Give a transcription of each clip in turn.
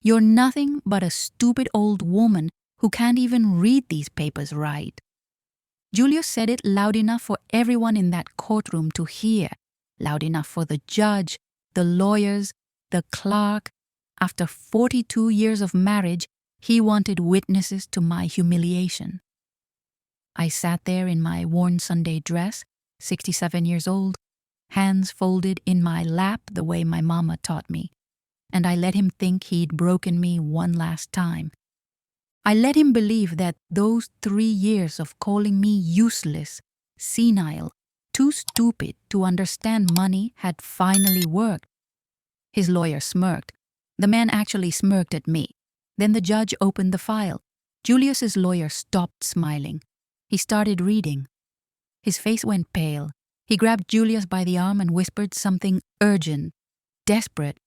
You're nothing but a stupid old woman who can't even read these papers right." Julius said it loud enough for everyone in that courtroom to hear, loud enough for the judge, the lawyers, the clerk. After 42 years of marriage, he wanted witnesses to my humiliation. I sat there in my worn Sunday dress, 67 years old, hands folded in my lap the way my mama taught me, and I let him think he'd broken me one last time. I let him believe that those 3 years of calling me useless, senile, too stupid to understand money had finally worked. His lawyer smirked. The man actually smirked at me. Then the judge opened the file. Julius's lawyer stopped smiling. He started reading. His face went pale. He grabbed Julius by the arm and whispered something urgent, desperate.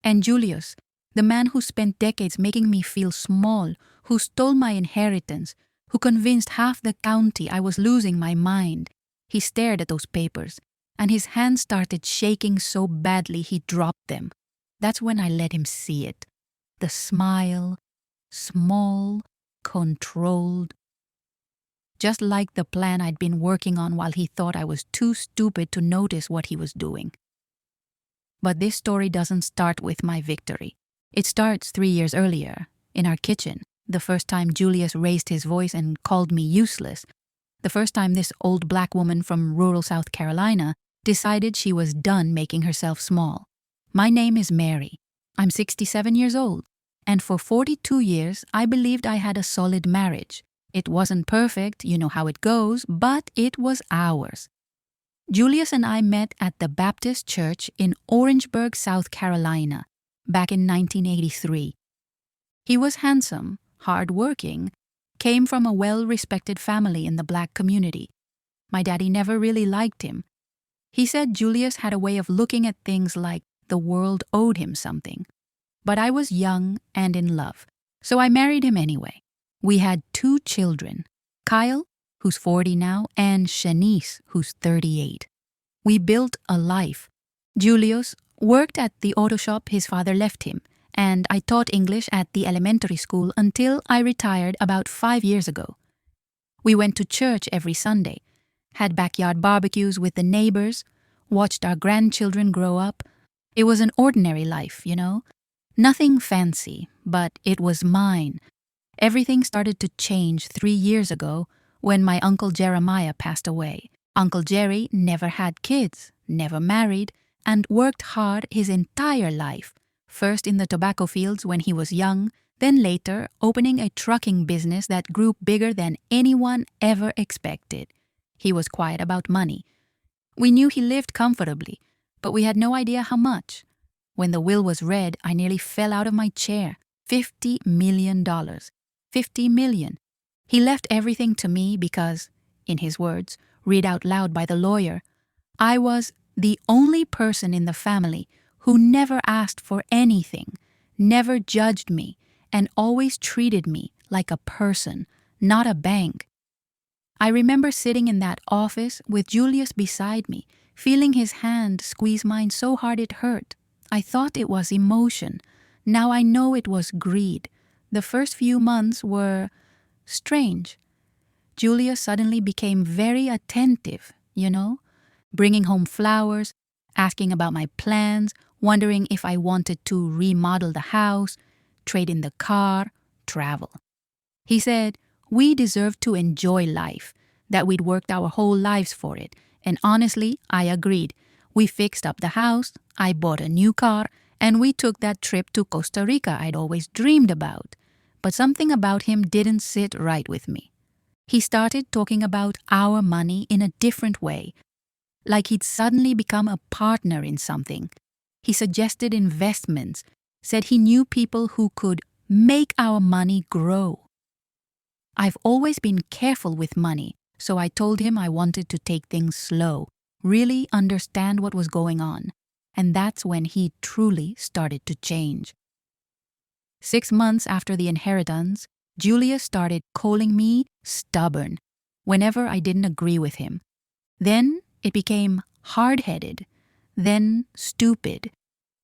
And Julius, the man who spent decades making me feel small, who stole my inheritance, who convinced half the county I was losing my mind, he stared at those papers, and his hands started shaking so badly he dropped them. That's when I let him see it. The smile, small, controlled. Just like the plan I'd been working on while he thought I was too stupid to notice what he was doing. But this story doesn't start with my victory. It starts 3 years earlier, in our kitchen, the first time Julius raised his voice and called me useless, the first time this old black woman from rural South Carolina decided she was done making herself small. My name is Mary. I'm 67 years old, and for 42 years I believed I had a solid marriage. It wasn't perfect, you know how it goes, but it was ours. Julius and I met at the Baptist Church in Orangeburg, South Carolina, back in 1983. He was handsome, hard-working, came from a well-respected family in the black community. My daddy never really liked him. He said Julius had a way of looking at things like the world owed him something. But I was young and in love, so I married him anyway. We had 2 children, Kyle, who's 40 now, and Shanice, who's 38. We built a life. Julius worked at the auto shop his father left him, and I taught English at the elementary school until I retired about 5 years ago. We went to church every Sunday, had backyard barbecues with the neighbors, watched our grandchildren grow up. It was an ordinary life, you know? Nothing fancy, but it was mine. Everything started to change 3 years ago when my Uncle Jeremiah passed away. Uncle Jerry never had kids, never married, and worked hard his entire life, first in the tobacco fields when he was young, then later opening a trucking business that grew bigger than anyone ever expected. He was quiet about money. We knew he lived comfortably, but we had no idea how much. When the will was read, I nearly fell out of my chair. $50 million. $50 million. He left everything to me because, in his words, read out loud by the lawyer, I was the only person in the family who never asked for anything, never judged me, and always treated me like a person, not a bank. I remember sitting in that office with Julius beside me, feeling his hand squeeze mine so hard it hurt. I thought it was emotion. Now I know it was greed. The first few months were strange. Julius suddenly became very attentive, you know, bringing home flowers, asking about my plans, wondering if I wanted to remodel the house, trade in the car, travel. He said we deserved to enjoy life, that we'd worked our whole lives for it, and honestly, I agreed. We fixed up the house, I bought a new car, and we took that trip to Costa Rica I'd always dreamed about. But something about him didn't sit right with me. He started talking about our money in a different way, like he'd suddenly become a partner in something. He suggested investments, said he knew people who could make our money grow. I've always been careful with money, so I told him I wanted to take things slow, really understand what was going on, and that's when he truly started to change. 6 months after the inheritance, Julius started calling me stubborn whenever I didn't agree with him. Then it became hard-headed, then stupid.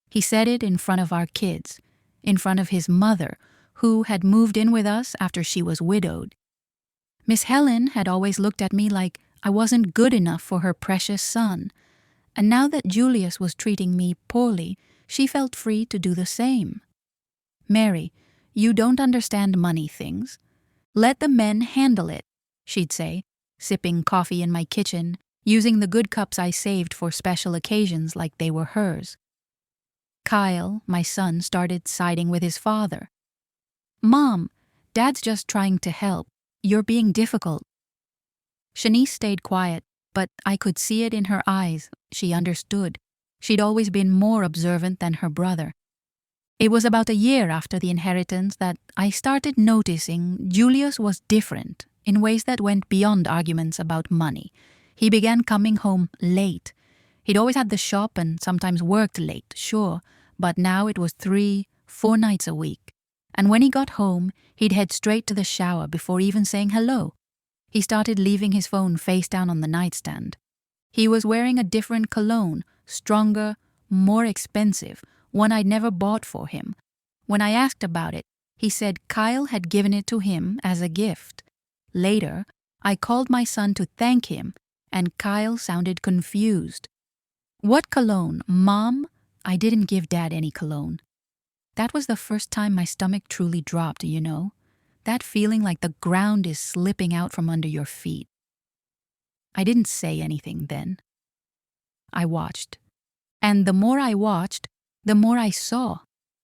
He said it in front of our kids. in front of his mother, who had moved in with us after she was widowed. Miss Helen had always looked at me like I wasn't good enough for her precious son, and now that Julius was treating me poorly, she felt free to do the same. "Mary, you don't understand money things. Let the men handle it," she'd say, sipping coffee in my kitchen, using the good cups I saved for special occasions like they were hers. Kyle, my son, started siding with his father. "Mom, Dad's just trying to help. You're being difficult." Shanice stayed quiet, but I could see it in her eyes. She understood. She'd always been more observant than her brother. It was about a year after the inheritance that I started noticing Julius was different in ways that went beyond arguments about money. He began coming home late. He'd always had the shop and sometimes worked late, sure, but now it was 3, 4 nights a week. And when he got home, he'd head straight to the shower before even saying hello. He started leaving his phone face down on the nightstand. He was wearing a different cologne, stronger, more expensive, one I'd never bought for him. When I asked about it, he said Kyle had given it to him as a gift. Later, I called my son to thank him, and Kyle sounded confused. "What cologne, Mom? I didn't give Dad any cologne." That was the first time my stomach truly dropped, you know. That feeling like the ground is slipping out from under your feet. I didn't say anything then. I watched. And the more I watched, the more I saw.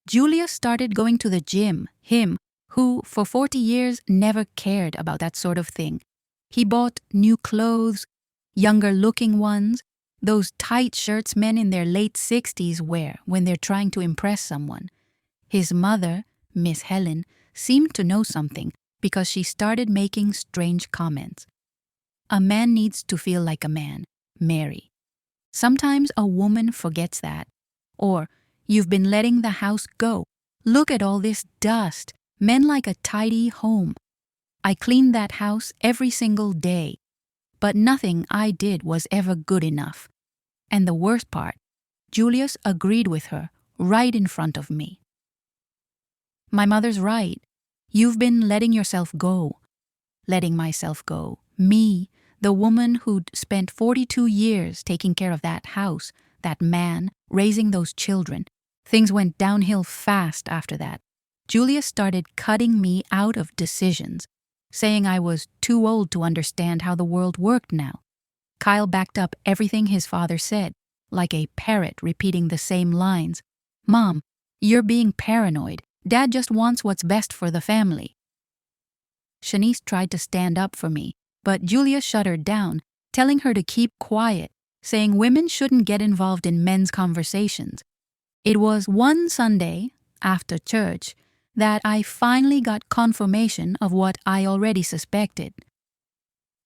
Julius started going to the gym, him, who for 40 years never cared about that sort of thing. He bought new clothes, younger-looking ones, those tight shirts men in their late 60s wear when they're trying to impress someone. His mother, Miss Helen, seemed to know something because she started making strange comments. "A man needs to feel like a man, Mary. Sometimes a woman forgets that. Or, you've been letting the house go. Look at all this dust. Men like a tidy home. I cleaned that house every single day. But nothing I did was ever good enough." And the worst part, Julius agreed with her right in front of me. My mother's right. You've been letting yourself go. Letting myself go. Me, the woman who'd spent 42 years taking care of that house, that man, raising those children. Things went downhill fast after that. Julius started cutting me out of decisions, saying I was too old to understand how the world worked now. Kyle backed up everything his father said, like a parrot repeating the same lines. "Mom, you're being paranoid. Dad just wants what's best for the family." Shanice tried to stand up for me, but Julia shut her down, telling her to keep quiet, saying women shouldn't get involved in men's conversations. It was one Sunday, after church, that I finally got confirmation of what I already suspected.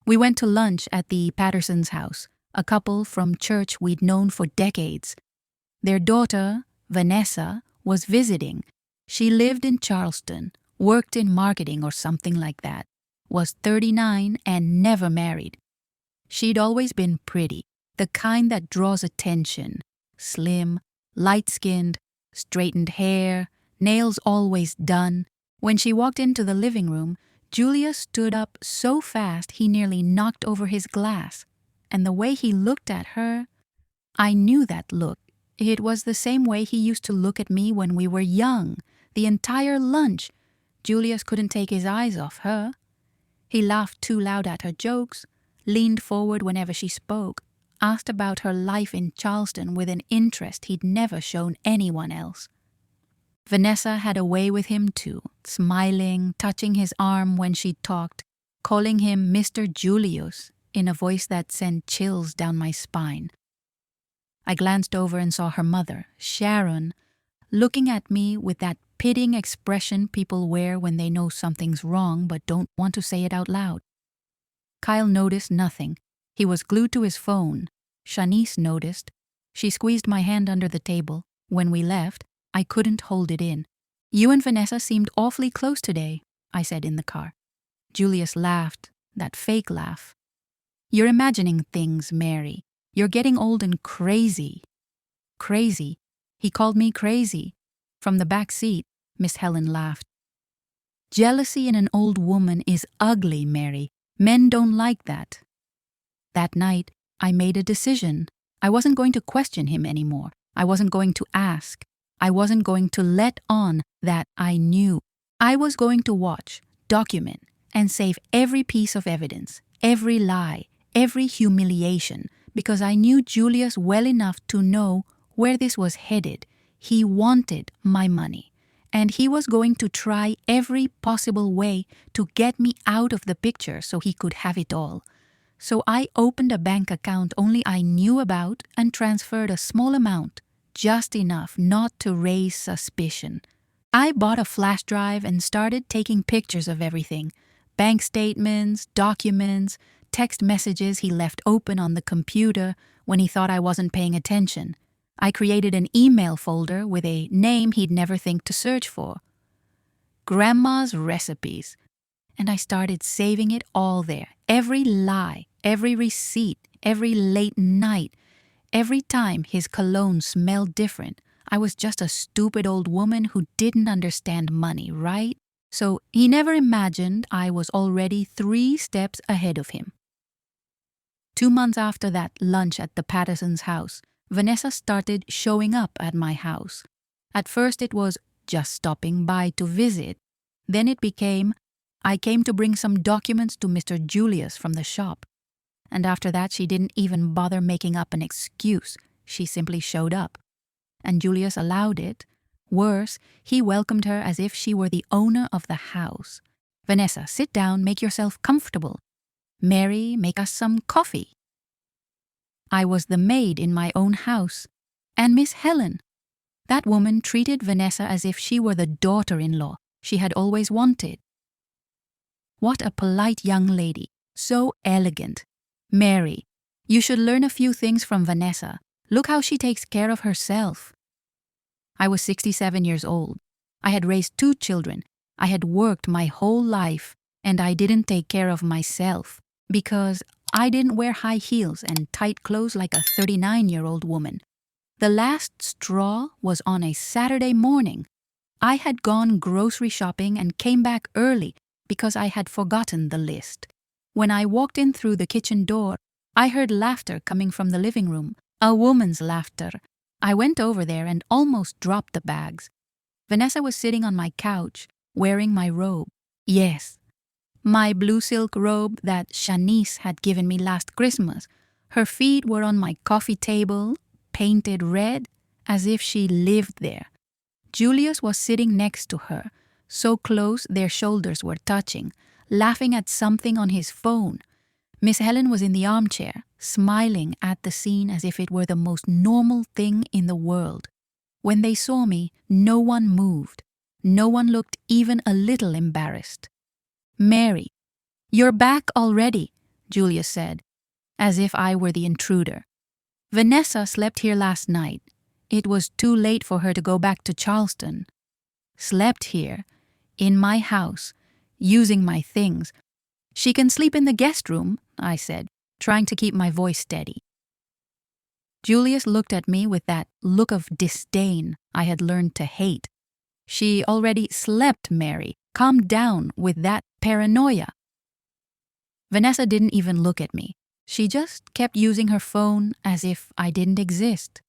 We went to lunch at the Pattersons' house, a couple from church we'd known for decades. Their daughter, Vanessa, was visiting. She lived in Charleston, worked in marketing or something like that, was 39 and never married. She'd always been pretty, the kind that draws attention. Slim, light-skinned, straightened hair, nails always done. When she walked into the living room, Julia stood up so fast he nearly knocked over his glass. And the way he looked at her, I knew that look. It was the same way he used to look at me when we were young. The entire lunch, Julius couldn't take his eyes off her. He laughed too loud at her jokes, leaned forward whenever she spoke, asked about her life in Charleston with an interest he'd never shown anyone else. Vanessa had a way with him too, smiling, touching his arm when she talked, calling him Mr. Julius in a voice that sent chills down my spine. I glanced over and saw her mother, Sharon, looking at me with that pitying expression people wear when they know something's wrong but don't want to say it out loud. Kyle noticed nothing. He was glued to his phone. Shanice noticed. She squeezed my hand under the table. When we left, I couldn't hold it in. "You and Vanessa seemed awfully close today," I said in the car. Julius laughed, that fake laugh. "You're imagining things, Mary. You're getting old and crazy." Crazy. He called me crazy. From the back seat, Miss Helen laughed. Jealousy in an old woman is ugly, Mary. Men don't like that. That night, I made a decision. I wasn't going to question him anymore. I wasn't going to ask. I wasn't going to let on that I knew. I was going to watch, document, and save every piece of evidence, every lie, every humiliation, because I knew Julius well enough to know where this was headed. He wanted my money, and he was going to try every possible way to get me out of the picture so he could have it all. So I opened a bank account only I knew about and transferred a small amount, just enough not to raise suspicion. I bought a flash drive and started taking pictures of everything: bank statements, documents, text messages he left open on the computer when he thought I wasn't paying attention. I created an email folder with a name he'd never think to search for: Grandma's Recipes. And I started saving it all there. Every lie, every receipt, every late night, every time his cologne smelled different. I was just a stupid old woman who didn't understand money, right? So he never imagined I was already 3 steps ahead of him. 2 months after that lunch at the Pattersons' house, Vanessa started showing up at my house. At first it was just stopping by to visit. Then it became, I came to bring some documents to Mr. Julius from the shop. And after that she didn't even bother making up an excuse. She simply showed up. And Julius allowed it. Worse, he welcomed her as if she were the owner of the house. Vanessa, sit down, make yourself comfortable. Mary, make us some coffee. I was the maid in my own house. And Miss Helen. That woman treated Vanessa as if she were the daughter-in-law she had always wanted. What a polite young lady, so elegant. Mary, you should learn a few things from Vanessa. Look how she takes care of herself. I was 67 years old. I had raised 2 children. I had worked my whole life, and I didn't take care of myself because I didn't wear high heels and tight clothes like a 39-year-old woman. The last straw was on a Saturday morning. I had gone grocery shopping and came back early because I had forgotten the list. When I walked in through the kitchen door, I heard laughter coming from the living room, a woman's laughter. I went over there and almost dropped the bags. Vanessa was sitting on my couch, wearing my robe. Yes, my blue silk robe that Shanice had given me last Christmas. Her feet were on my coffee table, painted red, as if she lived there. Julius was sitting next to her, so close their shoulders were touching, laughing at something on his phone. Miss Helen was in the armchair, smiling at the scene as if it were the most normal thing in the world. When they saw me, no one moved. No one looked even a little embarrassed. Mary, you're back already, Julius said, as if I were the intruder. Vanessa slept here last night. It was too late for her to go back to Charleston. Slept here, in my house, using my things. She can sleep in the guest room, I said, trying to keep my voice steady. Julius looked at me with that look of disdain I had learned to hate. She already slept, Mary. Calm down with that paranoia. Vanessa didn't even look at me. She just kept using her phone as if I didn't exist.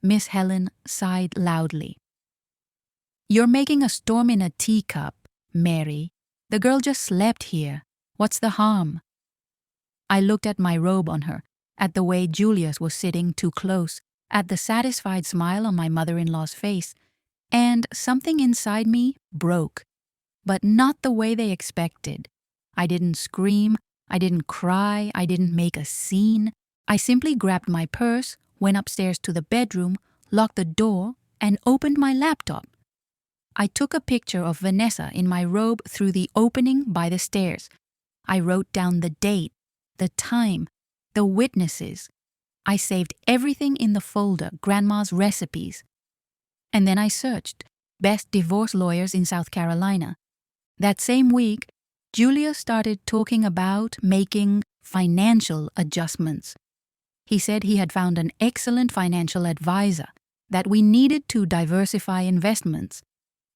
Miss Helen sighed loudly. You're making a storm in a teacup, Mary. The girl just slept here. What's the harm? I looked at my robe on her, at the way Julius was sitting too close, at the satisfied smile on my mother-in-law's face, and something inside me broke. But not the way they expected. I didn't scream, I didn't cry, I didn't make a scene. I simply grabbed my purse, went upstairs to the bedroom, locked the door, and opened my laptop. I took a picture of Vanessa in my robe through the opening by the stairs. I wrote down the date, the time, the witnesses. I saved everything in the folder, Grandma's Recipes. And then I searched best divorce lawyers in South Carolina. That same week, Julia started talking about making financial adjustments. He said he had found an excellent financial advisor, that we needed to diversify investments.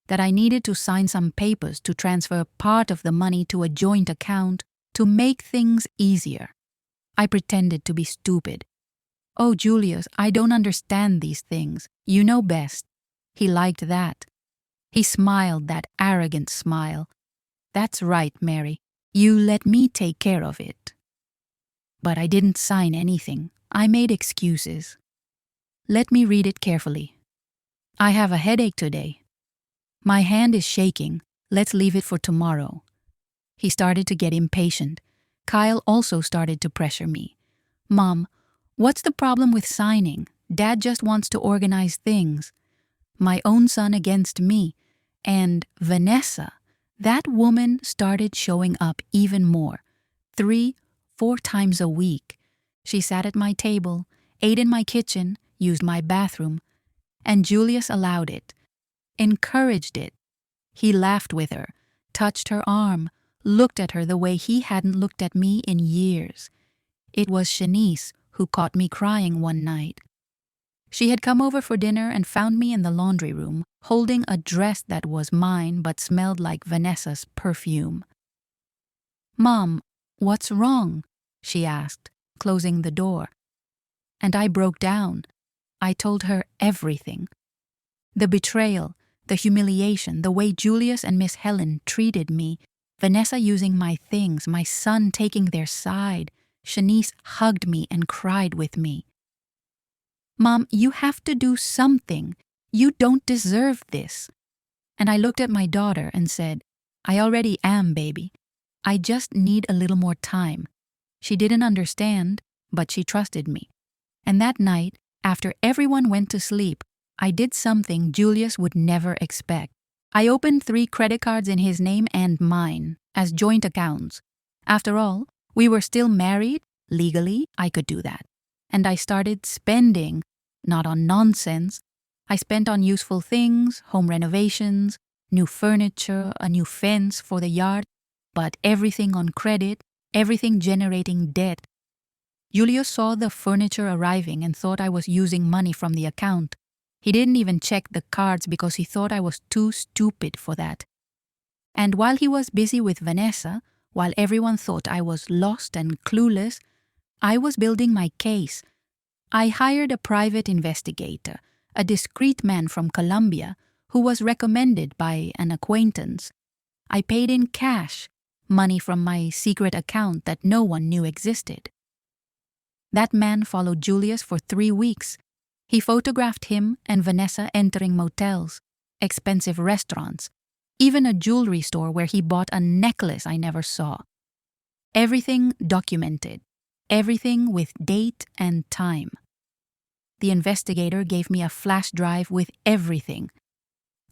that I needed to sign some papers to transfer part of the money to a joint account to make things easier. I pretended to be stupid. "Oh, Julius, I don't understand these things. You know best." He liked that. He smiled that arrogant smile. "That's right, Mary. You let me take care of it." But I didn't sign anything. I made excuses. "Let me read it carefully. I have a headache today. My hand is shaking. Let's leave it for tomorrow." He started to get impatient. Kyle also started to pressure me. "Mom, what's the problem with signing? Dad just wants to organize things." My own son against me. And Vanessa, that woman started showing up even more. 3, 4 times a week. She sat at my table, ate in my kitchen, used my bathroom. And Julius allowed it, encouraged it. He laughed with her, touched her arm, looked at her the way he hadn't looked at me in years. It was Shanice who caught me crying one night. She had come over for dinner and found me in the laundry room, holding a dress that was mine but smelled like Vanessa's perfume. "Mom, what's wrong?" she asked, closing the door. And I broke down. I told her everything. The betrayal, the humiliation, the way Julius and Miss Helen treated me, Vanessa using my things, my son taking their side. Shanice hugged me and cried with me. "Mom, you have to do something. You don't deserve this." And I looked at my daughter and said, "I already am, baby. I just need a little more time." She didn't understand, but she trusted me. And that night, after everyone went to sleep, I did something Julius would never expect. I opened 3 credit cards in his name and mine as joint accounts. After all, we were still married. Legally, I could do that. And I started spending, not on nonsense. I spent on useful things, home renovations, new furniture, a new fence for the yard, but everything on credit, everything generating debt. Julius saw the furniture arriving and thought I was using money from the account. He didn't even check the cards because he thought I was too stupid for that. And while he was busy with Vanessa, while everyone thought I was lost and clueless, I was building my case. I hired a private investigator, a discreet man from Colombia who was recommended by an acquaintance. I paid in cash, money from my secret account that no one knew existed. That man followed Julius for 3 weeks. He photographed him and Vanessa entering motels, expensive restaurants, even a jewelry store where he bought a necklace I never saw. Everything documented, everything with date and time. The investigator gave me a flash drive with everything.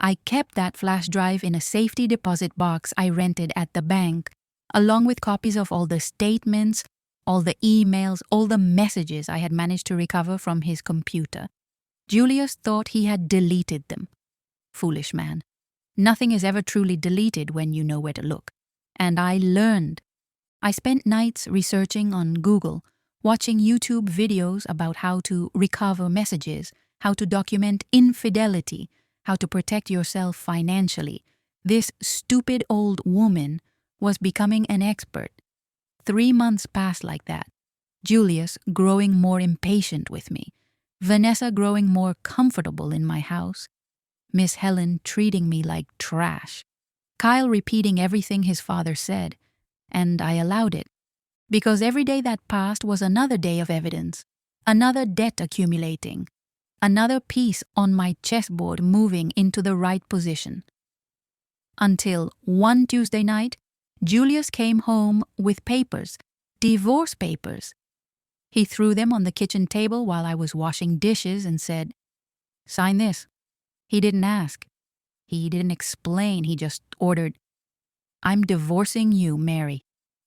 I kept that flash drive in a safety deposit box I rented at the bank, along with copies of all the statements, all the emails, all the messages I had managed to recover from his computer. Julius thought he had deleted them. Foolish man. Nothing is ever truly deleted when you know where to look. And I learned. I spent nights researching on Google, watching YouTube videos about how to recover messages, how to document infidelity, how to protect yourself financially. This stupid old woman was becoming an expert. 3 months passed like that. Julius growing more impatient with me. Vanessa growing more comfortable in my house. Miss Helen treating me like trash. Kyle repeating everything his father said. And I allowed it. Because every day that passed was another day of evidence. Another debt accumulating. Another piece on my chessboard moving into the right position. Until one Tuesday night, Julius came home with papers, divorce papers. He threw them on the kitchen table while I was washing dishes and said, "Sign this." He didn't ask. He didn't explain. He just ordered, "I'm divorcing you, Mary.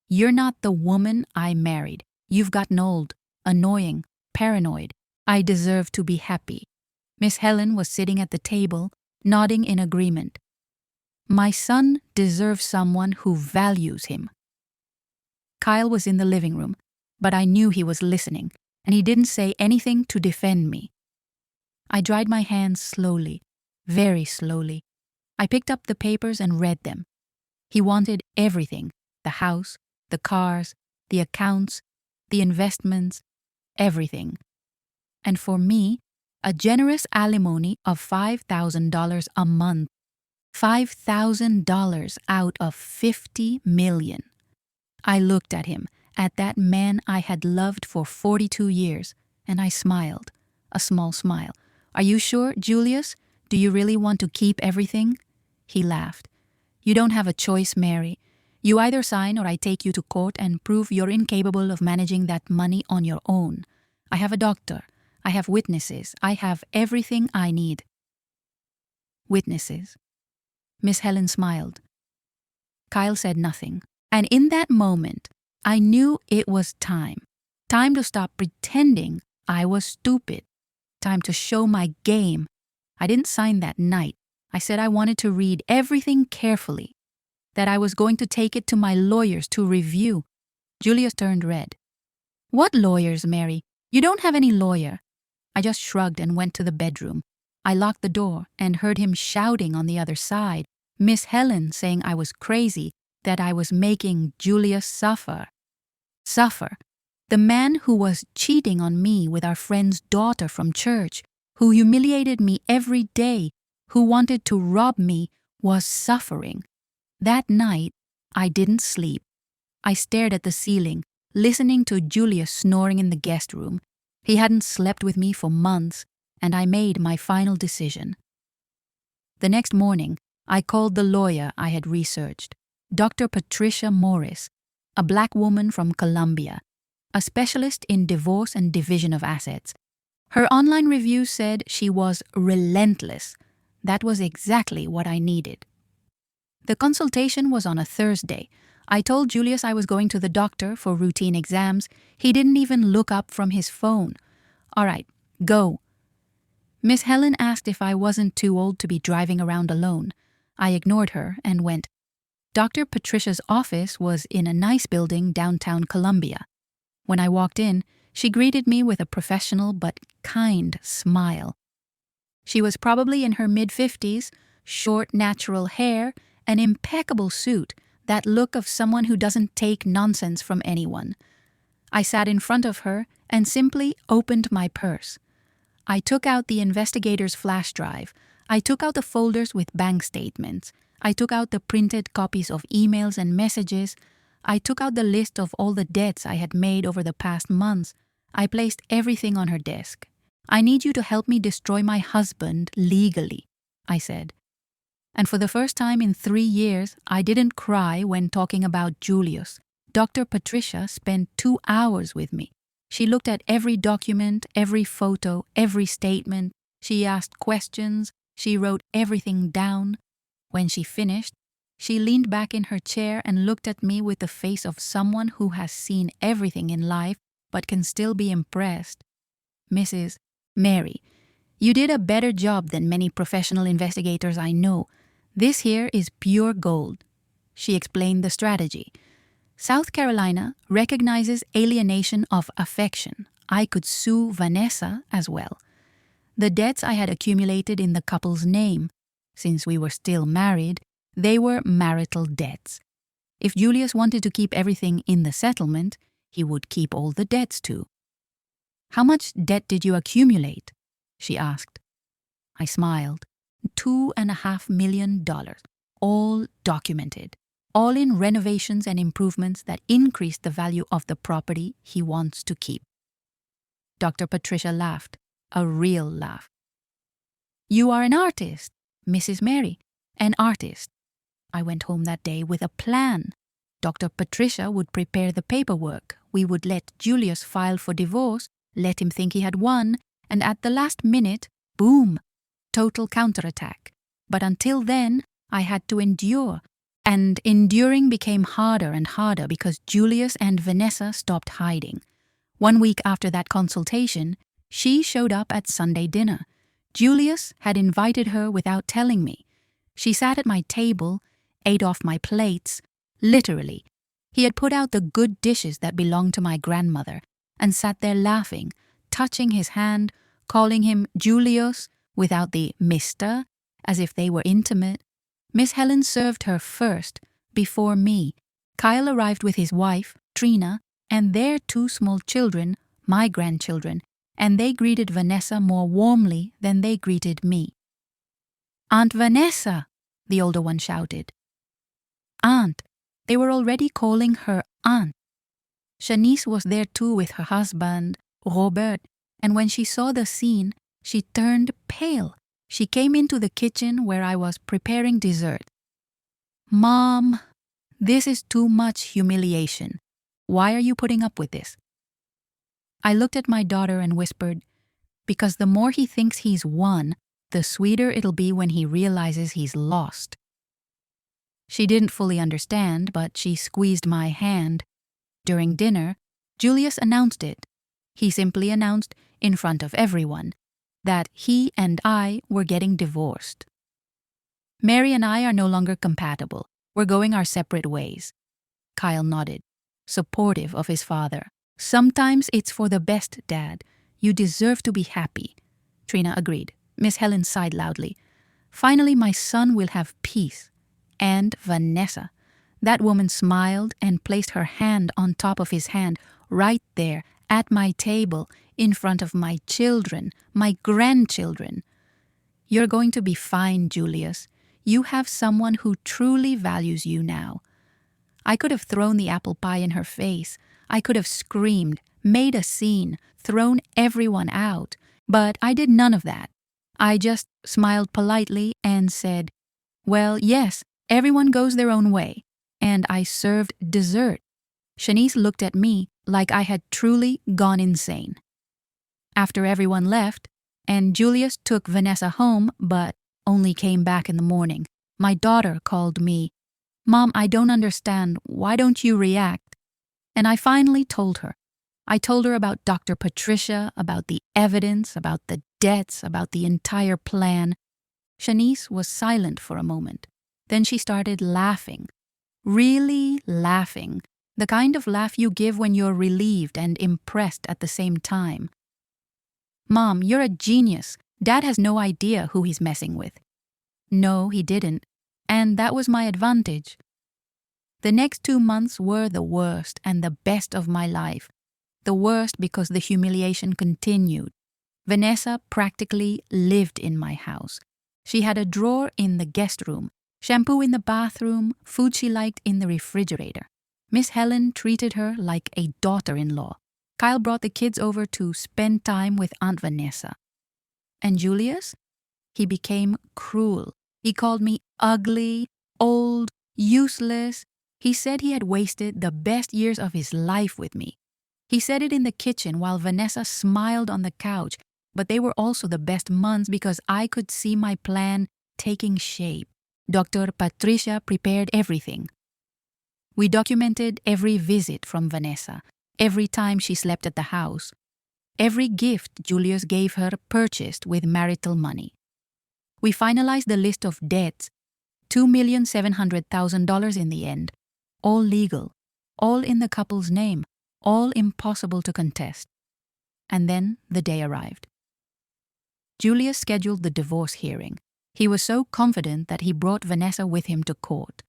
You're not the woman I married. You've gotten old, annoying, paranoid. I deserve to be happy." Miss Helen was sitting at the table, nodding in agreement. My son deserves someone who values him. Kyle was in the living room, but I knew he was listening, and he didn't say anything to defend me. I dried my hands slowly, very slowly. I picked up the papers and read them. He wanted everything: the house, the cars, the accounts, the investments, everything. And for me, a generous alimony of $5,000 a month. $5,000 out of $50 million. I looked at him, at that man I had loved for 42 years, and I smiled, a small smile. "Are you sure, Julius? Do you really want to keep everything?" He laughed. "You don't have a choice, Mary. You either sign or I take you to court and prove you're incapable of managing that money on your own. I have a doctor. I have witnesses. I have everything I need." Witnesses. Miss Helen smiled. Kyle said nothing. And in that moment, I knew it was time. Time to stop pretending I was stupid. Time to show my game. I didn't sign that night. I said I wanted to read everything carefully, that I was going to take it to my lawyers to review. Julius turned red. "What lawyers, Mary? You don't have any lawyer." I just shrugged and went to the bedroom. I locked the door and heard him shouting on the other side, Miss Helen saying I was crazy, that I was making Julius suffer. Suffer. The man who was cheating on me with our friend's daughter from church, who humiliated me every day, who wanted to rob me, was suffering. That night, I didn't sleep. I stared at the ceiling, listening to Julius snoring in the guest room. He hadn't slept with me for months, and I made my final decision. The next morning, I called the lawyer I had researched, Dr. Patricia Morris, a black woman from Colombia, a specialist in divorce and division of assets. Her online review said she was relentless. That was exactly what I needed. The consultation was on a Thursday. I told Julius I was going to the doctor for routine exams. He didn't even look up from his phone. "All right, go." Miss Helen asked if I wasn't too old to be driving around alone. I ignored her and went. Dr. Patricia's office was in a nice building downtown Columbia. When I walked in, she greeted me with a professional but kind smile. She was probably in her mid-50s, short natural hair, an impeccable suit, that look of someone who doesn't take nonsense from anyone. I sat in front of her and simply opened my purse. I took out the investigator's flash drive. I took out the folders with bank statements. I took out the printed copies of emails and messages. I took out the list of all the debts I had made over the past months. I placed everything on her desk. "I need you to help me destroy my husband legally," I said. And for the first time in 3 years, I didn't cry when talking about Julius. Dr. Patricia spent 2 hours with me. She looked at every document, every photo, every statement. She asked questions. She wrote everything down. When she finished, she leaned back in her chair and looked at me with the face of someone who has seen everything in life but can still be impressed. "Mrs. Mary, you did a better job than many professional investigators I know. This here is pure gold." She explained the strategy. "South Carolina recognizes alienation of affection. I could sue Vanessa as well. The debts I had accumulated in the couple's name, since we were still married, they were marital debts. If Julius wanted to keep everything in the settlement, he would keep all the debts too." "How much debt did you accumulate?" she asked. I smiled. $2.5 million, all documented, all in renovations and improvements that increased the value of the property he wants to keep. Dr. Patricia laughed, a real laugh. "You are an artist, Mrs. Mary, an artist." I went home that day with a plan. Dr. Patricia would prepare the paperwork. We would let Julius file for divorce, let him think he had won, and at the last minute, boom, total counterattack. But until then, I had to endure. And enduring became harder and harder because Julius and Vanessa stopped hiding. 1 week after that consultation, she showed up at Sunday dinner. Julius had invited her without telling me. She sat at my table, ate off my plates, literally. He had put out the good dishes that belonged to my grandmother and sat there laughing, touching his hand, calling him Julius without the Mr., as if they were intimate. Miss Helen served her first, before me. Kyle arrived with his wife, Trina, and their 2 small children, my grandchildren, and they greeted Vanessa more warmly than they greeted me. "Aunt Vanessa!" the older one shouted. "Aunt!" They were already calling her aunt. Shanice was there too with her husband, Robert, and when she saw the scene, she turned pale. She came into the kitchen where I was preparing dessert. "Mom, this is too much humiliation. Why are you putting up with this?" I looked at my daughter and whispered, "Because the more he thinks he's won, the sweeter it'll be when he realizes he's lost." She didn't fully understand, but she squeezed my hand. During dinner, Julius announced it. He simply announced, in front of everyone, that he and I were getting divorced. "Mary and I are no longer compatible. We're going our separate ways." Kyle nodded, supportive of his father. "Sometimes it's for the best, Dad. You deserve to be happy." Trina agreed. Miss Helen sighed loudly. "Finally, my son will have peace. And Vanessa." That woman smiled and placed her hand on top of his hand, right there, at my table, in front of my children, my grandchildren. "You're going to be fine, Julius. You have someone who truly values you now." I could have thrown the apple pie in her face. I could have screamed, made a scene, thrown everyone out. But I did none of that. I just smiled politely and said, "Well, yes, everyone goes their own way." And I served dessert. Shanice looked at me like I had truly gone insane. After everyone left, and Julius took Vanessa home but only came back in the morning, my daughter called me. "Mom, I don't understand. Why don't you react?" And I finally told her. I told her about Dr. Patricia, about the evidence, about the debts, about the entire plan. Shanice was silent for a moment. Then she started laughing. Really laughing. The kind of laugh you give when you're relieved and impressed at the same time. "Mom, you're a genius. Dad has no idea who he's messing with." No, he didn't. And that was my advantage. The next 2 months were the worst and the best of my life. The worst because the humiliation continued. Vanessa practically lived in my house. She had a drawer in the guest room, shampoo in the bathroom, food she liked in the refrigerator. Miss Helen treated her like a daughter-in-law. Kyle brought the kids over to spend time with Aunt Vanessa. And Julius? He became cruel. He called me ugly, old, useless. He said he had wasted the best years of his life with me. He said it in the kitchen while Vanessa smiled on the couch, but they were also the best months because I could see my plan taking shape. Dr. Patricia prepared everything. We documented every visit from Vanessa, every time she slept at the house, every gift Julius gave her purchased with marital money. We finalized the list of debts, $2,700,000 in the end, all legal, all in the couple's name, all impossible to contest. And then the day arrived. Julius scheduled the divorce hearing. He was so confident that he brought Vanessa with him to court.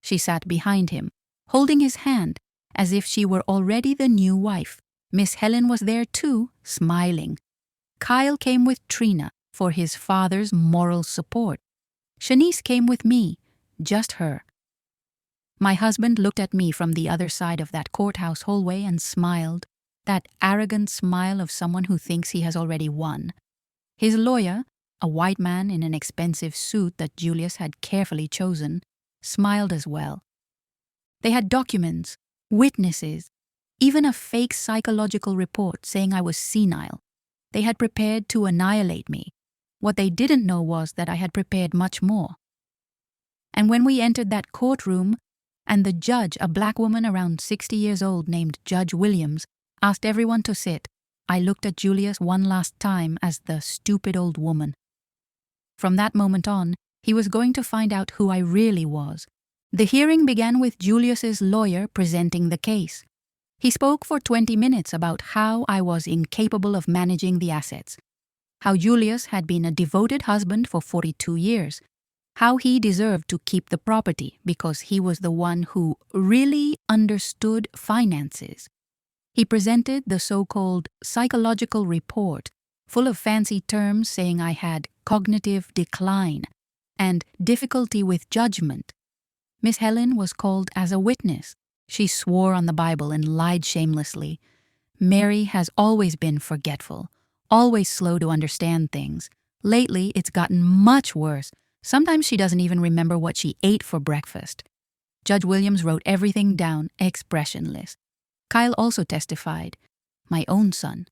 She sat behind him, holding his hand, as if she were already the new wife. Miss Helen was there too, smiling. Kyle came with Trina for his father's moral support. Shanice came with me, just her. My husband looked at me from the other side of that courthouse hallway and smiled, that arrogant smile of someone who thinks he has already won. His lawyer, a white man in an expensive suit that Julius had carefully chosen, smiled as well. They had documents, witnesses, even a fake psychological report saying I was senile. They had prepared to annihilate me. What they didn't know was that I had prepared much more. And when we entered that courtroom, and the judge, a black woman around 60 years old named Judge Williams, asked everyone to sit, I looked at Julius one last time as the stupid old woman. From that moment on, he was going to find out who I really was. The hearing began with Julius's lawyer presenting the case. He spoke for 20 minutes about how I was incapable of managing the assets, how Julius had been a devoted husband for 42 years, how he deserved to keep the property because he was the one who really understood finances. He presented the so-called psychological report, full of fancy terms saying I had cognitive decline and difficulty with judgment. Miss Helen was called as a witness. She swore on the Bible and lied shamelessly. Mary has always been forgetful, always slow to understand things. Lately, it's gotten much worse. Sometimes she doesn't even remember what she ate for breakfast. Judge Williams wrote everything down, expressionless. Kyle also testified. My own son.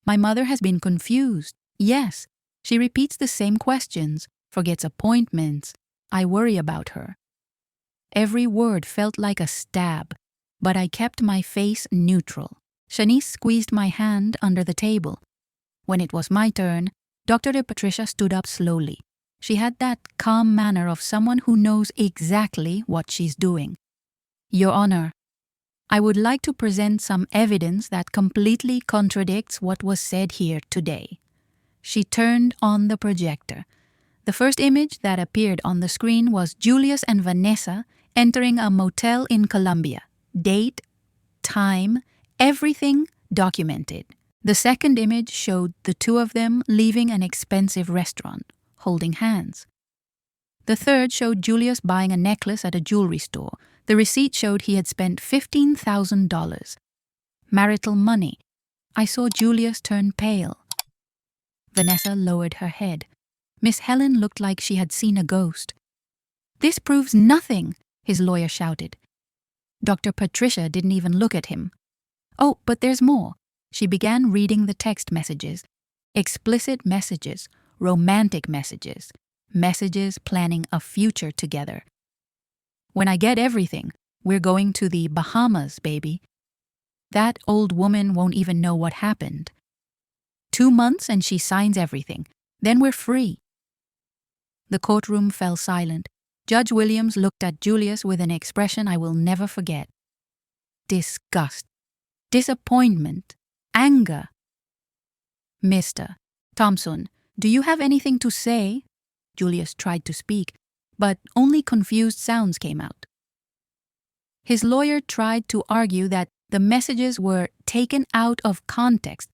My mother has been confused. Yes, she repeats the same questions, forgets appointments. I worry about her. Every word felt like a stab, but I kept my face neutral. Shanice squeezed my hand under the table. When it was my turn, Dr. Patricia stood up slowly. She had that calm manner of someone who knows exactly what she's doing. Your Honor, I would like to present some evidence that completely contradicts what was said here today. She turned on the projector. The first image that appeared on the screen was Julius and Vanessa entering a motel in Colombia. Date, time, everything documented. The second image showed the two of them leaving an expensive restaurant, holding hands. The third showed Julius buying a necklace at a jewelry store. The receipt showed he had spent $15,000. Marital money. I saw Julius turn pale. Vanessa lowered her head. Miss Helen looked like she had seen a ghost. This proves nothing, his lawyer shouted. Dr. Patricia didn't even look at him. Oh, but there's more. She began reading the text messages. Explicit messages, romantic messages, messages planning a future together. When I get everything, we're going to the Bahamas, baby. That old woman won't even know what happened. 2 months and she signs everything. Then we're free. The courtroom fell silent. Judge Williams looked at Julius with an expression I will never forget. Disgust, disappointment, anger. Mr. Thompson, do you have anything to say? Julius tried to speak, but only confused sounds came out. His lawyer tried to argue that the messages were taken out of context,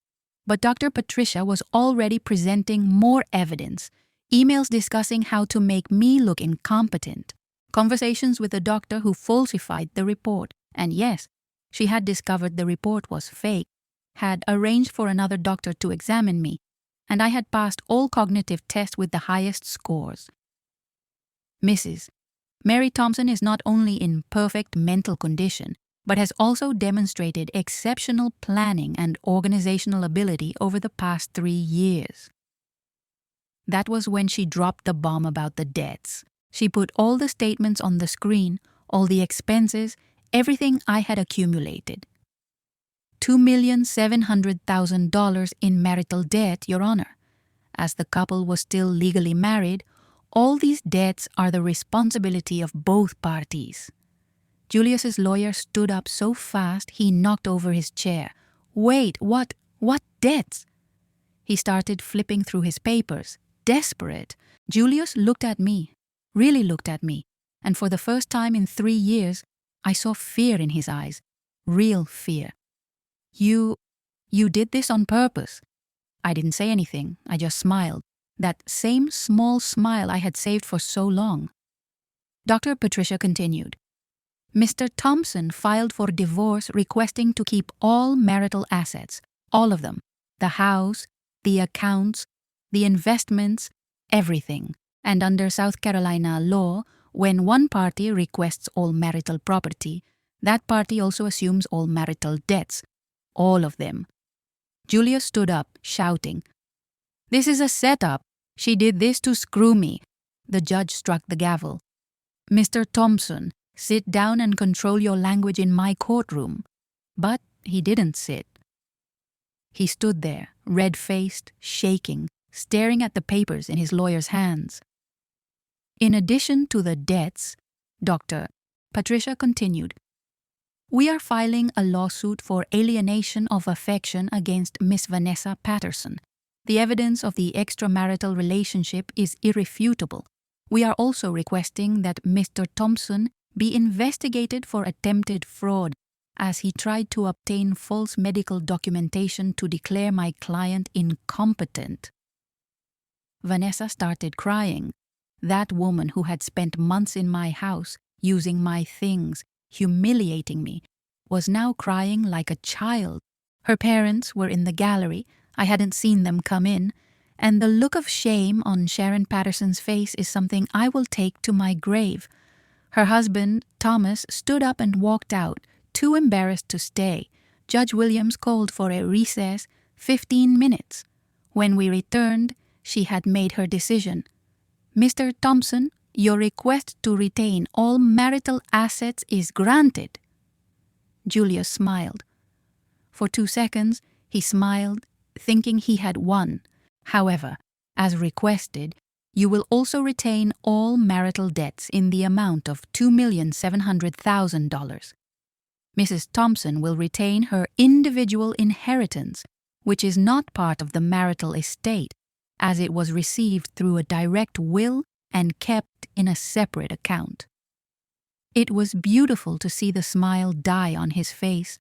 but Dr. Patricia was already presenting more evidence, emails discussing how to make me look incompetent, conversations with the doctor who falsified the report, and yes, she had discovered the report was fake, had arranged for another doctor to examine me, and I had passed all cognitive tests with the highest scores. Mrs. Mary Thompson is not only in perfect mental condition, but has also demonstrated exceptional planning and organizational ability over the past 3 years. That was when she dropped the bomb about the debts. She put all the statements on the screen, all the expenses, everything I had accumulated. $2,700,000 in marital debt, Your Honor. As the couple was still legally married, all these debts are the responsibility of both parties. Julius's lawyer stood up so fast he knocked over his chair. Wait, what debts? He started flipping through his papers, desperate. Julius looked at me, really looked at me, and for the first time in 3 years, I saw fear in his eyes, real fear. You did this on purpose. I didn't say anything, I just smiled. That same small smile I had saved for so long. Dr. Patricia continued. Mr. Thompson filed for divorce requesting to keep all marital assets, all of them, the house, the accounts, the investments, everything. And under South Carolina law, when one party requests all marital property, that party also assumes all marital debts, all of them. Julius stood up, shouting, This is a setup. She did this to screw me. The judge struck the gavel. Mr. Thompson, sit down and control your language in my courtroom. But he didn't sit. He stood there, red-faced, shaking, staring at the papers in his lawyer's hands. In addition to the debts, Dr. Patricia continued, we are filing a lawsuit for alienation of affection against Miss Vanessa Patterson. The evidence of the extramarital relationship is irrefutable. We are also requesting that Mr. Thompson be investigated for attempted fraud, as he tried to obtain false medical documentation to declare my client incompetent." Vanessa started crying. That woman who had spent months in my house, using my things, humiliating me, was now crying like a child. Her parents were in the gallery. I hadn't seen them come in, and the look of shame on Sharon Patterson's face is something I will take to my grave. Her husband, Thomas, stood up and walked out, too embarrassed to stay. Judge Williams called for a recess, 15 minutes. When we returned, she had made her decision. "Mr. Thompson, your request to retain all marital assets is granted." Julius smiled. For 2 seconds, he smiled, thinking he had won. "However, as requested, you will also retain all marital debts in the amount of $2,700,000. Mrs. Thompson will retain her individual inheritance, which is not part of the marital estate, as it was received through a direct will and kept in a separate account." It was beautiful to see the smile die on his face,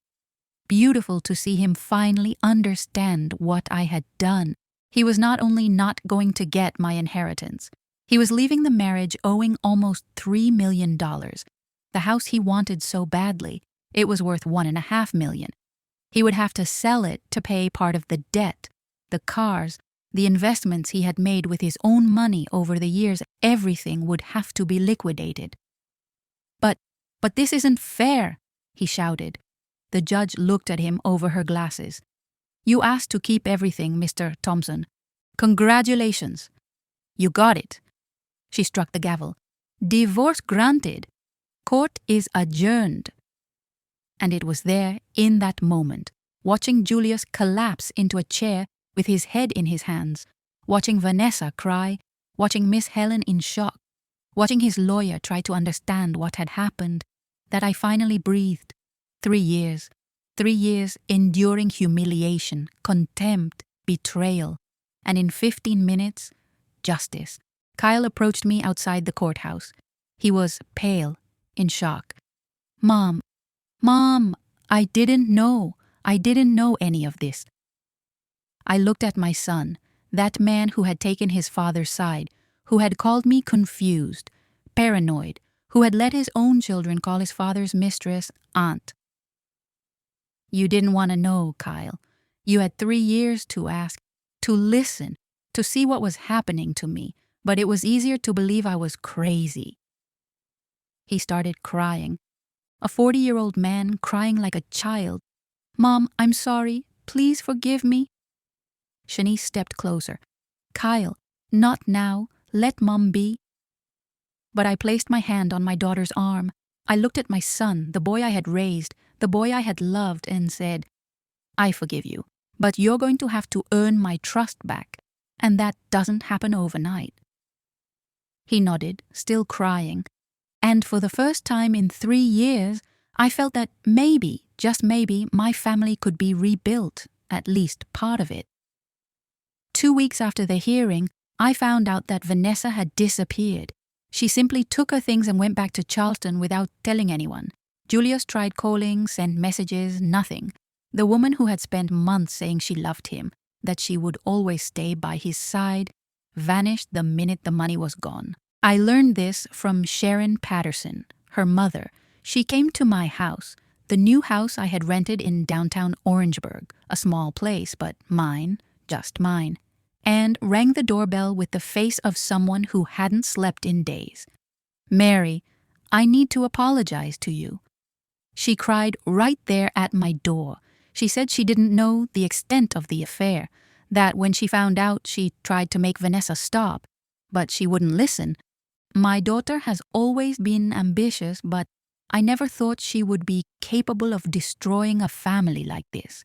beautiful to see him finally understand what I had done. He was not only not going to get my inheritance, he was leaving the marriage owing almost $3 million. The house he wanted so badly, it was worth $1.5 million. He would have to sell it to pay part of the debt, the cars, the investments he had made with his own money over the years. Everything would have to be liquidated. But this isn't fair," he shouted. The judge looked at him over her glasses. "You asked to keep everything, Mr. Thompson. Congratulations. You got it." She struck the gavel. "Divorce granted. Court is adjourned." And it was there, in that moment, watching Julius collapse into a chair with his head in his hands, watching Vanessa cry, watching Miss Helen in shock, watching his lawyer try to understand what had happened, that I finally breathed. 3 years. 3 years enduring humiliation, contempt, betrayal. And in 15 minutes, justice. Kyle approached me outside the courthouse. He was pale, in shock. Mom, I didn't know any of this." I looked at my son, that man who had taken his father's side, who had called me confused, paranoid, who had let his own children call his father's mistress aunt. "You didn't want to know, Kyle. You had 3 years to ask, to listen, to see what was happening to me, but it was easier to believe I was crazy." He started crying. A 40-year-old man crying like a child. "Mom, I'm sorry. Please forgive me." Shanice stepped closer. "Kyle, not now. Let Mom be." But I placed my hand on my daughter's arm. I looked at my son, the boy I had raised, the boy I had loved, and said, "I forgive you, but you're going to have to earn my trust back, and that doesn't happen overnight." He nodded, still crying, and for the first time in 3 years, I felt that maybe, just maybe, my family could be rebuilt, at least part of it. 2 weeks after the hearing, I found out that Vanessa had disappeared. She simply took her things and went back to Charleston without telling anyone. Julius tried calling, sent messages, nothing. The woman who had spent months saying she loved him, that she would always stay by his side, vanished the minute the money was gone. I learned this from Sharon Patterson, her mother. She came to my house, the new house I had rented in downtown Orangeburg, a small place, but mine, just mine, and rang the doorbell with the face of someone who hadn't slept in days. "Mary, I need to apologize to you." She cried right there at my door. She said she didn't know the extent of the affair, that when she found out she tried to make Vanessa stop, but she wouldn't listen. "My daughter has always been ambitious, but I never thought she would be capable of destroying a family like this."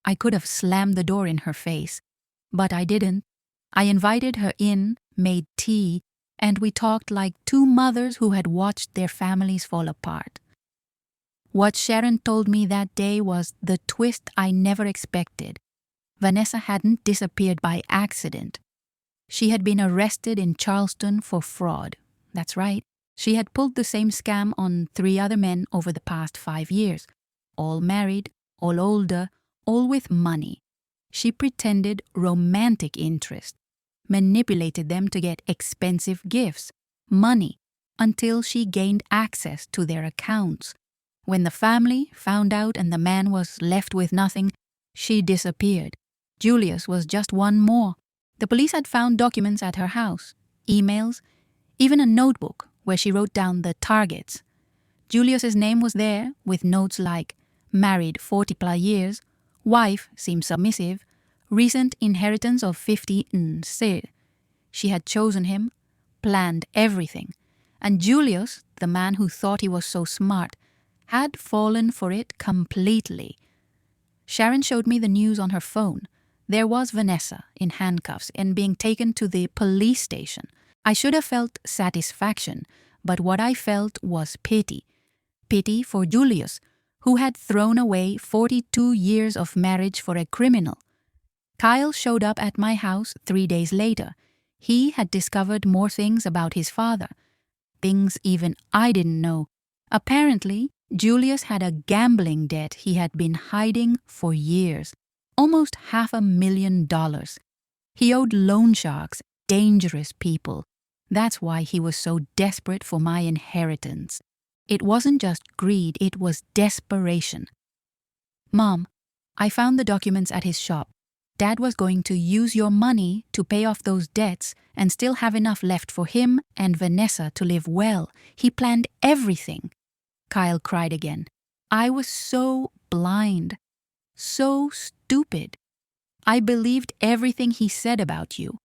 I could have slammed the door in her face, but I didn't. I invited her in, made tea, and we talked like two mothers who had watched their families fall apart. What Sharon told me that day was the twist I never expected. Vanessa hadn't disappeared by accident. She had been arrested in Charleston for fraud. That's right. She had pulled the same scam on 3 other men over the past 5 years. All married, all older, all with money. She pretended romantic interest, manipulated them to get expensive gifts, money, until she gained access to their accounts. When the family found out and the man was left with nothing, she disappeared. Julius was just one more. The police had found documents at her house, emails, even a notebook where she wrote down the targets. Julius's name was there, with notes like married 40+ years, wife seems submissive, recent inheritance of 50 nse. She had chosen him, planned everything, and Julius, the man who thought he was so smart, had fallen for it completely. Sharon showed me the news on her phone. There was Vanessa in handcuffs and being taken to the police station. I should have felt satisfaction, but what I felt was pity. Pity for Julius, who had thrown away 42 years of marriage for a criminal. Kyle showed up at my house 3 days later. He had discovered more things about his father. Things even I didn't know. Apparently, Julius had a gambling debt he had been hiding for years. Almost $500,000. He owed loan sharks, dangerous people. That's why he was so desperate for my inheritance. It wasn't just greed, it was desperation. Mom, I found the documents at his shop. Dad was going to use your money to pay off those debts and still have enough left for him and Vanessa to live well. He planned everything. Kyle cried again. I was so blind, so stupid. I believed everything he said about you.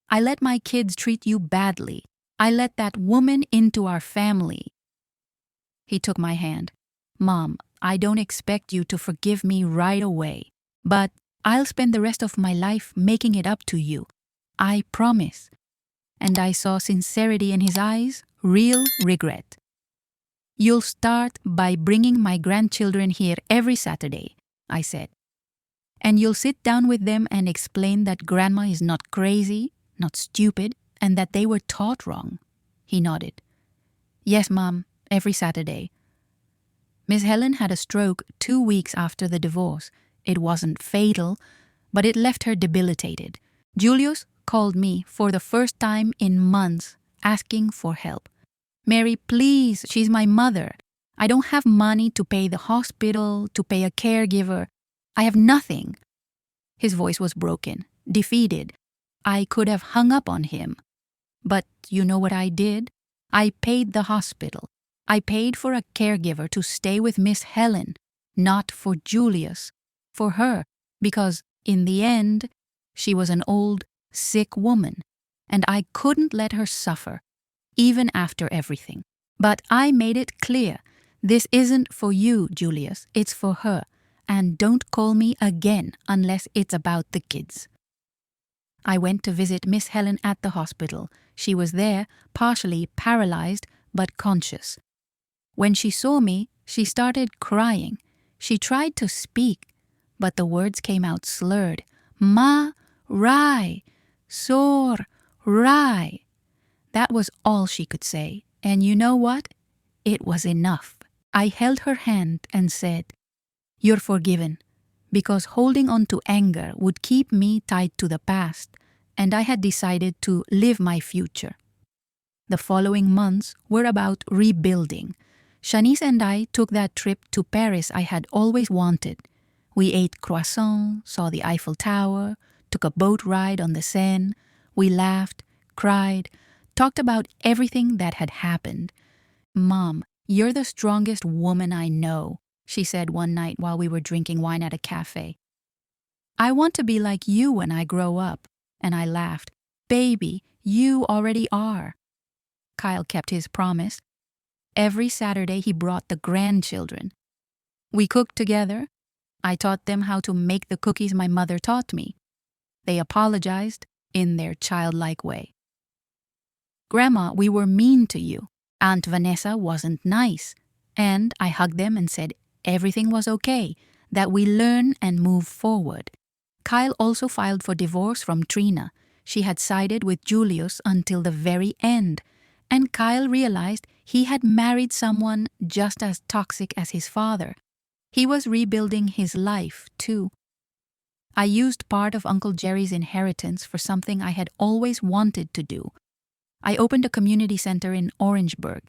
I let my kids treat you badly. I let that woman into our family. He took my hand. Mom, I don't expect you to forgive me right away, but I'll spend the rest of my life making it up to you. I promise. And I saw sincerity in his eyes, real regret. You'll start by bringing my grandchildren here every Saturday, I said. And you'll sit down with them and explain that Grandma is not crazy, not stupid, and that they were taught wrong. He nodded. Yes, Mom, every Saturday. Miss Helen had a stroke 2 weeks after the divorce. It wasn't fatal, but it left her debilitated. Julius called me for the first time in months, asking for help. Mary, please, she's my mother. I don't have money to pay the hospital, to pay a caregiver. I have nothing. His voice was broken, defeated. I could have hung up on him. But you know what I did? I paid the hospital. I paid for a caregiver to stay with Miss Helen, not for Julius, for her, because in the end, she was an old, sick woman, and I couldn't let her suffer, even after everything. But I made it clear, this isn't for you, Julius, it's for her, and don't call me again unless it's about the kids. I went to visit Miss Helen at the hospital. She was there, partially paralyzed, but conscious. When she saw me, she started crying. She tried to speak, but the words came out slurred. Ma, rai, sor, rai. That was all she could say, and you know what? It was enough. I held her hand and said, You're forgiven, because holding on to anger would keep me tied to the past, and I had decided to live my future. The following months were about rebuilding. Shanice and I took that trip to Paris I had always wanted. We ate croissants, saw the Eiffel Tower, took a boat ride on the Seine. We laughed, cried, talked about everything that had happened. Mom, you're the strongest woman I know, she said one night while we were drinking wine at a cafe. I want to be like you when I grow up. And I laughed. Baby, you already are. Kyle kept his promise. Every Saturday he brought the grandchildren. We cooked together. I taught them how to make the cookies my mother taught me. They apologized in their childlike way. Grandma, we were mean to you. Aunt Vanessa wasn't nice. And I hugged them and said everything was okay, that we learn and move forward. Kyle also filed for divorce from Trina. she had sided with Julius until the very end, and Kyle realized he had married someone just as toxic as his father. He was rebuilding his life, too. I used part of Uncle Jerry's inheritance for something I had always wanted to do. I opened a community center in Orangeburg,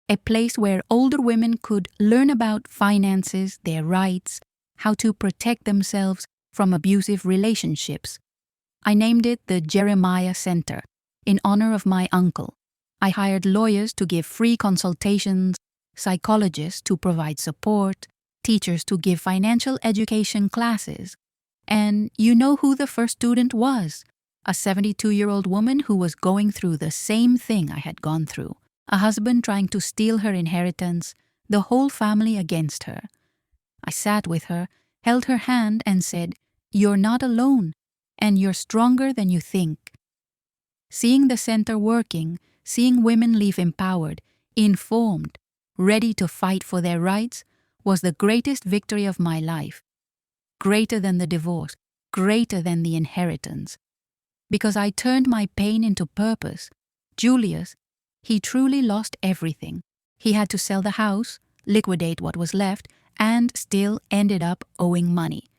a place where older women could learn about finances, their rights, how to protect themselves from abusive relationships. I named it the Jeremiah Center, in honor of my uncle. I hired lawyers to give free consultations, psychologists to provide support, teachers to give financial education classes. And you know who the first student was? A 72-year-old woman who was going through the same thing I had gone through. A husband trying to steal her inheritance, the whole family against her. I sat with her, held her hand and said, "You're not alone, and you're stronger than you think." Seeing the center working, seeing women leave empowered, informed, ready to fight for their rights, was the greatest victory of my life. Greater than the divorce, greater than the inheritance. Because I turned my pain into purpose. Julius, he truly lost everything. He had to sell the house, liquidate what was left, and still ended up owing money.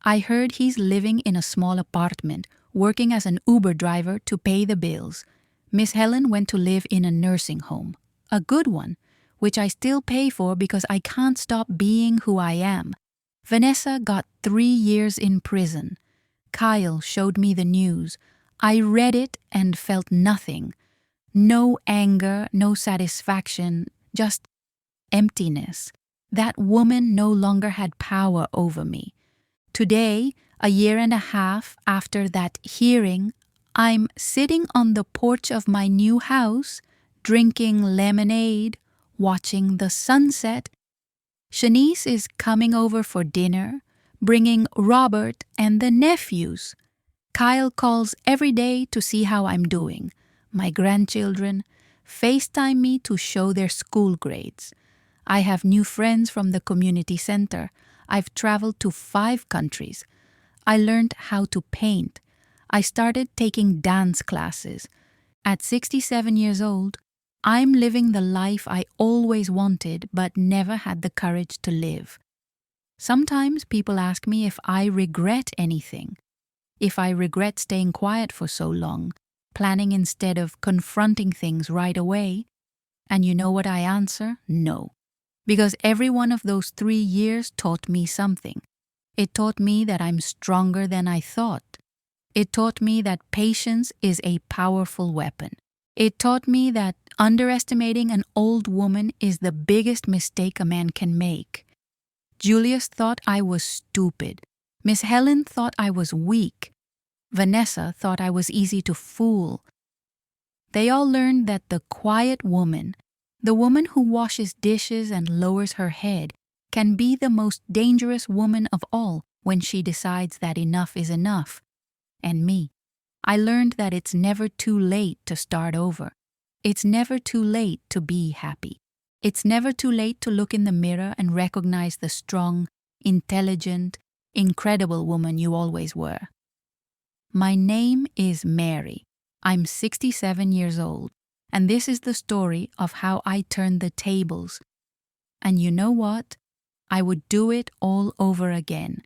I heard he's living in a small apartment, working as an Uber driver to pay the bills. Miss Helen went to live in a nursing home, a good one, which I still pay for because I can't stop being who I am. Vanessa got 3 years in prison. Kyle showed me the news. I read it and felt nothing. No anger, no satisfaction, just emptiness. That woman no longer had power over me. Today, a year and a half after that hearing, I'm sitting on the porch of my new house, drinking lemonade, watching the sunset. Shanice is coming over for dinner, bringing Robert and the nephews. Kyle calls every day to see how I'm doing. My grandchildren FaceTime me to show their school grades. I have new friends from the community center. I've traveled to 5 countries. I learned how to paint. I started taking dance classes. At 67 years old, I'm living the life I always wanted but never had the courage to live. Sometimes people ask me if I regret anything, if I regret staying quiet for so long, planning instead of confronting things right away. And you know what I answer? No. Because every one of those 3 years taught me something. It taught me that I'm stronger than I thought. It taught me that patience is a powerful weapon. It taught me that underestimating an old woman is the biggest mistake a man can make. Julius thought I was stupid. Miss Helen thought I was weak. Vanessa thought I was easy to fool. They all learned that the quiet woman, the woman who washes dishes and lowers her head, can be the most dangerous woman of all when she decides that enough is enough. And me, I learned that it's never too late to start over. It's never too late to be happy. It's never too late to look in the mirror and recognize the strong, intelligent, incredible woman you always were. My name is Mary. I'm 67 years old, and this is the story of how I turned the tables. And you know what? I would do it all over again.